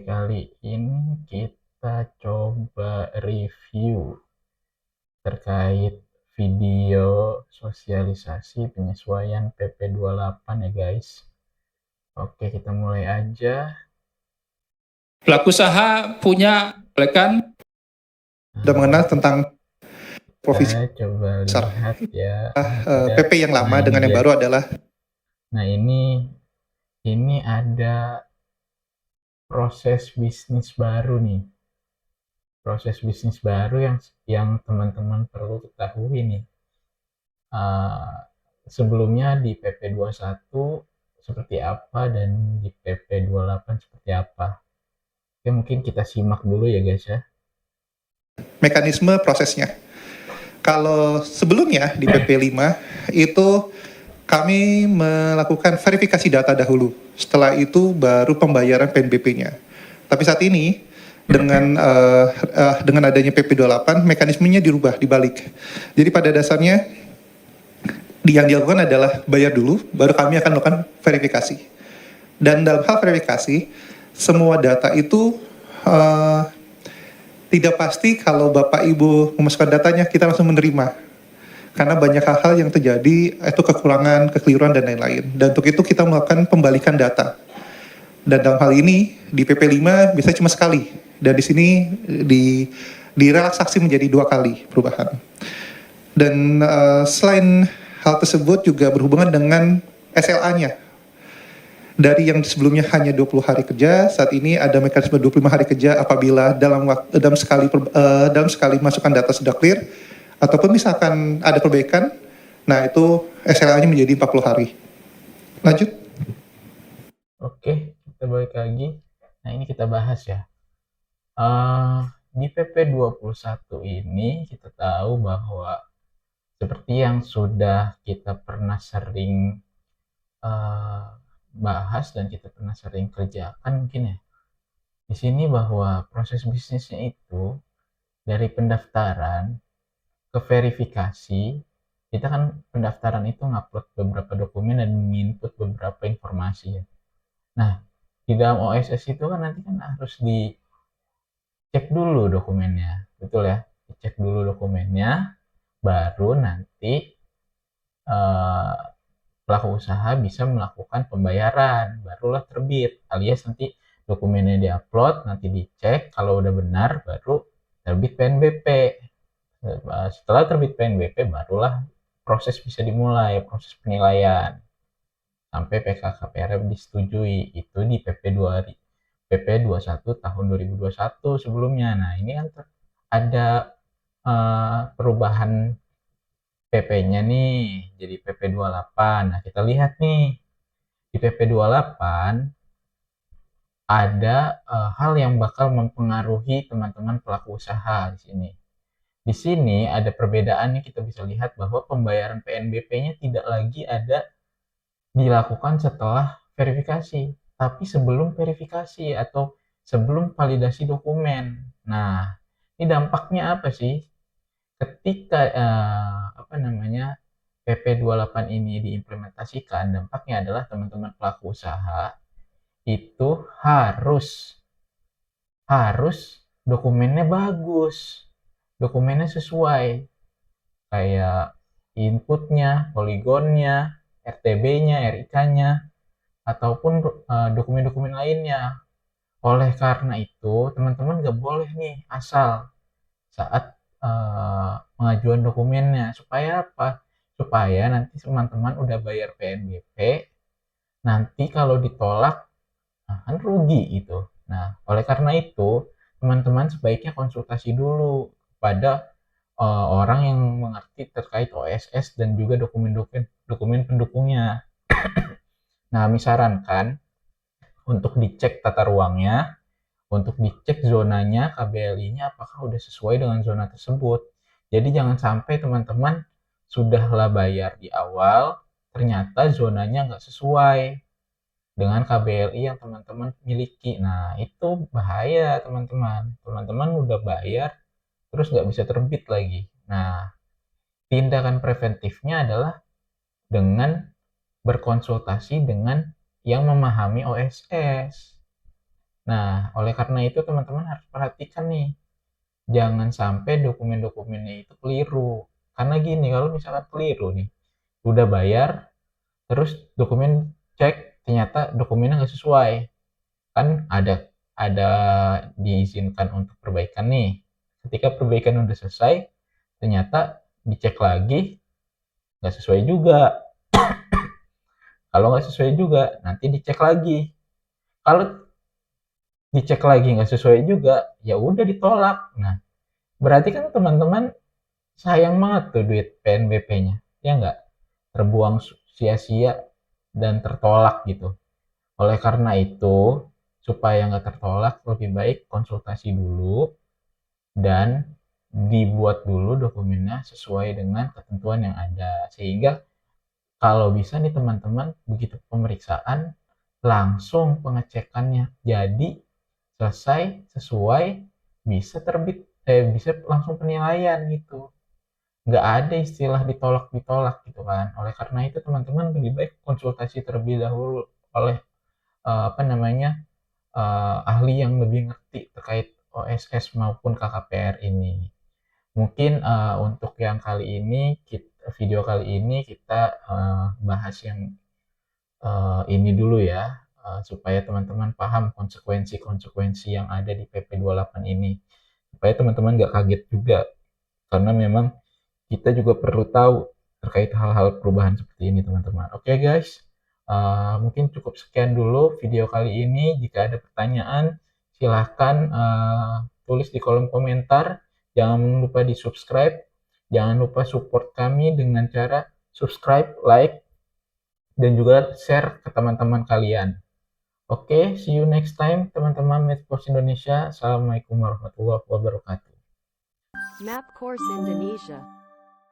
kali ini kita coba review terkait video sosialisasi penyesuaian PP 28 ya guys. Oke, kita mulai aja. Pelaku usaha punya, kan? Sudah mengenal tentang provisi Kita coba besar. lihat ya. PP yang lama dengan yang baru adalah Nah, ini ada proses bisnis baru nih. Proses bisnis baru yang teman-teman perlu ketahui nih. Sebelumnya di PP 21 seperti apa dan di PP 28 seperti apa. Oke, mungkin kita simak dulu ya guys ya. mekanisme prosesnya. Kalau sebelumnya di PP 5 itu kami melakukan verifikasi data dahulu. Setelah itu baru pembayaran PNBP-nya. Tapi saat ini dengan adanya PP 28 mekanismenya dirubah, dibalik. Jadi pada dasarnya yang dilakukan adalah bayar dulu, baru kami akan melakukan verifikasi. Dan dalam hal verifikasi, semua data itu tidak pasti kalau Bapak Ibu memasukkan datanya kita langsung menerima. Karena banyak hal-hal yang terjadi, itu kekurangan, kekeliruan, dan lain-lain. Dan untuk itu kita melakukan pembalikan data. Dan dalam hal ini, di PP 5 bisa cuma sekali. Dan di sini direlaksasi menjadi 2 kali perubahan. Dan selain hal tersebut juga berhubungan dengan SLA-nya. Dari yang sebelumnya hanya 20 hari kerja, saat ini ada mekanisme 25 hari kerja apabila dalam sekali masukkan data sudah clear, ataupun misalkan ada perbaikan, nah itu SLA-nya menjadi 40 hari. Lanjut. Oke, kita balik lagi. Nah, ini kita bahas ya. Di PP 21 ini kita tahu bahwa seperti yang sudah kita pernah sering bahas dan kita pernah sering kerjakan mungkin ya. Di sini bahwa proses bisnisnya itu dari pendaftaran ke verifikasi, kita kan pendaftaran itu ngupload beberapa dokumen dan menginput beberapa informasi ya. Nah, di dalam OSS itu kan nanti kan harus dicek dulu dokumennya, betul ya? Dicek dulu dokumennya, baru nanti pelaku usaha bisa melakukan pembayaran, barulah terbit, alias nanti dokumennya diupload, nanti dicek, kalau udah benar baru terbit PNBP. Setelah terbit PNBP barulah proses bisa dimulai, proses penilaian sampai PKKPR disetujui. Itu di PP 21 tahun 2021 sebelumnya. Nah, ini kan ada perubahan PP-nya nih jadi PP 28. Nah, kita lihat nih di PP 28 ada hal yang bakal mempengaruhi teman-teman pelaku usaha di sini. Di sini ada perbedaannya, kita bisa lihat bahwa pembayaran PNBP-nya tidak lagi ada dilakukan setelah verifikasi, tapi sebelum verifikasi atau sebelum validasi dokumen. Nah, ini dampaknya apa sih? Ketika PP 28 ini diimplementasikan, dampaknya adalah teman-teman pelaku usaha itu harus dokumennya bagus, dokumennya sesuai, kayak inputnya, poligonnya, RTB-nya, RIK-nya, ataupun dokumen-dokumen lainnya. Oleh karena itu, teman-teman nggak boleh nih asal saat pengajuan dokumennya. Supaya apa? Supaya nanti teman-teman udah bayar PNBP, nanti kalau ditolak, nah, kan rugi gitu. Nah, oleh karena itu, teman-teman sebaiknya konsultasi dulu pada orang yang mengerti terkait OSS dan juga dokumen pendukungnya. Nah, kami sarankan untuk dicek tata ruangnya, untuk dicek zonanya, KBLI-nya apakah udah sesuai dengan zona tersebut. Jadi jangan sampai teman-teman sudahlah bayar di awal, ternyata zonanya nggak sesuai dengan KBLI yang teman-teman miliki. Nah, itu bahaya teman-teman. Teman-teman udah bayar, terus nggak bisa terbit lagi. Nah, tindakan preventifnya adalah dengan berkonsultasi dengan yang memahami OSS. Nah, oleh karena itu teman-teman harus perhatikan nih, jangan sampai dokumen-dokumennya itu keliru. Karena gini, kalau misalkan keliru nih, udah bayar, terus dokumen cek, ternyata dokumennya nggak sesuai. Kan ada diizinkan untuk perbaikan nih. Ketika perbaikan udah selesai, ternyata dicek lagi, nggak sesuai juga. Kalau nggak sesuai juga, nanti dicek lagi. Kalau dicek lagi nggak sesuai juga, ya udah ditolak. Nah, berarti kan teman-teman sayang banget tuh duit PNBP-nya, ya nggak? Terbuang sia-sia dan tertolak gitu. Oleh karena itu, supaya nggak tertolak, lebih baik konsultasi dulu dan dibuat dulu dokumennya sesuai dengan ketentuan yang ada. Sehingga kalau bisa nih teman-teman, begitu pemeriksaan, langsung pengecekannya. Jadi selesai, sesuai, bisa terbit, bisa langsung penilaian gitu. Nggak ada istilah ditolak-ditolak gitu kan. Oleh karena itu teman-teman lebih baik konsultasi terlebih dahulu oleh apa namanya, ahli yang lebih ngerti terkait OSS maupun KKPR ini. Mungkin untuk yang kali ini, video kali ini kita bahas yang ini dulu ya, supaya teman-teman paham konsekuensi-konsekuensi yang ada di PP 28 ini. Supaya teman-teman nggak kaget juga, karena memang kita juga perlu tahu terkait hal-hal perubahan seperti ini teman-teman. Oke guys, mungkin cukup sekian dulu video kali ini. Jika ada pertanyaan, silahkan tulis di kolom komentar. Jangan lupa di subscribe. Jangan lupa support kami dengan cara subscribe, like, dan juga share ke teman-teman kalian. Oke, see you next time teman-teman Medcourse Indonesia. Assalamualaikum warahmatullahi wabarakatuh. Map Course Indonesia